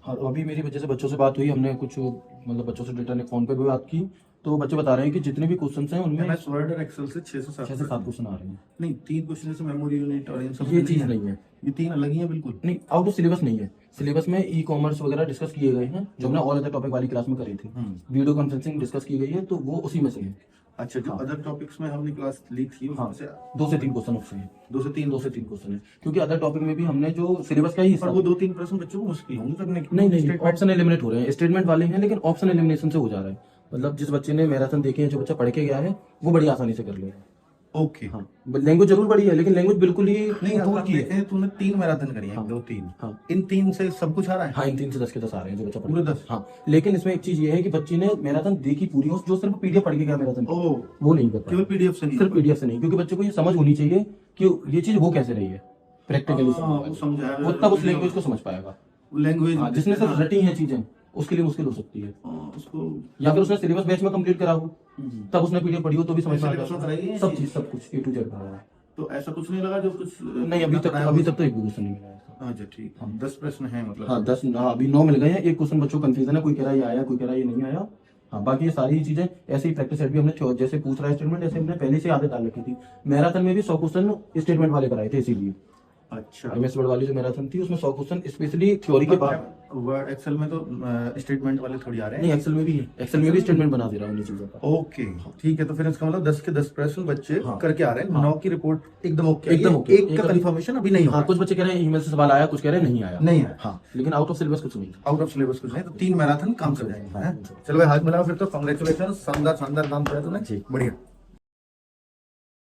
हाँ, तो अभी मेरी वजह से बच्चों से बात हुई, हमने कुछ मतलब बच्चों से डेटा ने फोन पे भी बात की, तो बच्चे बता रहे हैं कि जितने भी क्वेश्चन हैं उनमें एमएस वर्ड और एक्सेल से 6 से 7 क्वेश्चन आ रहे हैं। नहीं, 3 क्वेश्चन जैसे मेमोरी यूनिट और इन सब ये में चीज़ नहीं है, ये 3 अलग ही हैं बिल्कुल। नहीं आउट ऑफ सिलेबस नहीं है। सिलेबस में ई कॉमर्स वगैरह डिस्कस किए गए हैं जो हमने ऑल अदर टॉपिक वाली क्लास में करी थी। वीडियो कॉन्फ्रेंसिंग डिस्कस की गई है, तो वो उसी में से है। अच्छा, जो हाँ। अदर टॉपिक्स में हमने क्लास ली थी हाँ, उसमें से 2 से 3 क्वेश्चन उससे हैं। 2 से 3 2 से 3 क्वेश्चन है, क्योंकि अदर टॉपिक में भी हमने जो सिलेबस का ही हिस्सा पर वो 2-3 प्रश्न बच्चों को मुश्किल होंगे करने के। नहीं नहीं, ऑप्शन एलिमिनेट हो रहे हैं, स्टेटमेंट वाले हैं लेकिन ऑप्शन एलिमिनेशन से हो जा रहा है। मतलब जिस बच्चे ने मैराथन देखे हैं, जो बच्चा पढ़ के गया है, वो बड़ी आसानी से कर लेगा। ओके। हाँ, लैंग्वेज जरूर बड़ी है लेकिन लैंग्वेज बिल्कुल ही नहीं, दूर अब की है। देखे तूने 3 मैराथन करी है, हाँ। 2-3। हाँ। इन 3 से सब कुछ आ रहा है। हाँ, इन 3 से 10 के 10 आ रहे हैं जो बच्चा पढ़ पूरे 10? हाँ, लेकिन इसमें एक चीज ये है कि बच्चे ने मैराथन देखी पूरी, उस जो सिर्फ पीडीएफ पढ़ के गया मैराथन की, ओह, वो नहीं कर पाया। केवल पीडीएफ से नहीं सिर्फ पीडीएफ से नहीं, क्योंकि बच्चे को ये समझ होनी चाहिए कि ये चीज हो कैसे रही है प्रैक्टिकली। वो समझा वो तब उस लैंग्वेज को समझ पाएगा। लैंग्वेज हाँ, जिसने सिर्फ रटी है चीजें, उसके लिए मुश्किल हो सकती है। उसको या फिर उसने सिलेबस बैच में कंप्लीट करा हो, तब उसने पीडीएफ पढ़ी हो तो भी समझ में आ सिलेबस में कराई है जाएगा। ये सब चीज? चीज, सब कुछ A to Z पढ़ा है। तो ऐसा कुछ नहीं लगा जो कुछ नहीं, अभी तक तो एक भी क्वेश्चन नहीं मिला है। अच्छा, ठीक। 10 प्रश्न हैं मतलब। हाँ 10, हाँ अभी 9 मिल गए हैं। एक क्वेश्चन बच्चों को कंफ्यूजन है, कोई कह रहा है ये आया, कोई कह रहा है ये नहीं आया। हाँ, बाकी ये सारी चीजें ऐसे ही प्रैक्टिस सेट भी हमने जैसे पूछ रहा है स्टेटमेंट, ऐसे हमने पहले से आदत डाल रखी थी। मैराथन में भी 100 क्वेश्चन स्टेटमेंट वाले कराए थे, इसीलिए अच्छा, एमएस वर्ड वाली जो मैराथन थी उसमें 100 क्वेश्चन स्पेशली थ्योरी के बाद। वर्ड एक्सेल में तो स्टेटमेंट वाले थोड़ी आ रहे हैं। नहीं, एक्सेल में भी है, एक्सेल में भी स्टेटमेंट बना दे रहा हूँ उन्हीं चीजों का। ओके, ठीक है। तो फिर इसका मतलब 10 के 10 प्रश्न बच्चे हाँ। करके आ रहे हैं। 9 की रिपोर्ट एकदम ओके, एकदम ओके। एक का कंफर्मेशन अभी नहीं हाँ, हुआ। कुछ बच्चे कह रहे हैं ईमेल से सवाल आया, कुछ कह रहे हैं नहीं आया। नहीं है। हाँ, लेकिन आउट ऑफ सिलेबस कुछ नहीं। आउट ऑफ सिलेबस कुछ नहीं, तो 3 मैराथन काम कर जाएंगे। चलो भाई, हाथ मिलाओ फिर तो। कांग्रेचुलेशन, शानदार शानदार काम किया तूने। जी। बढ़िया।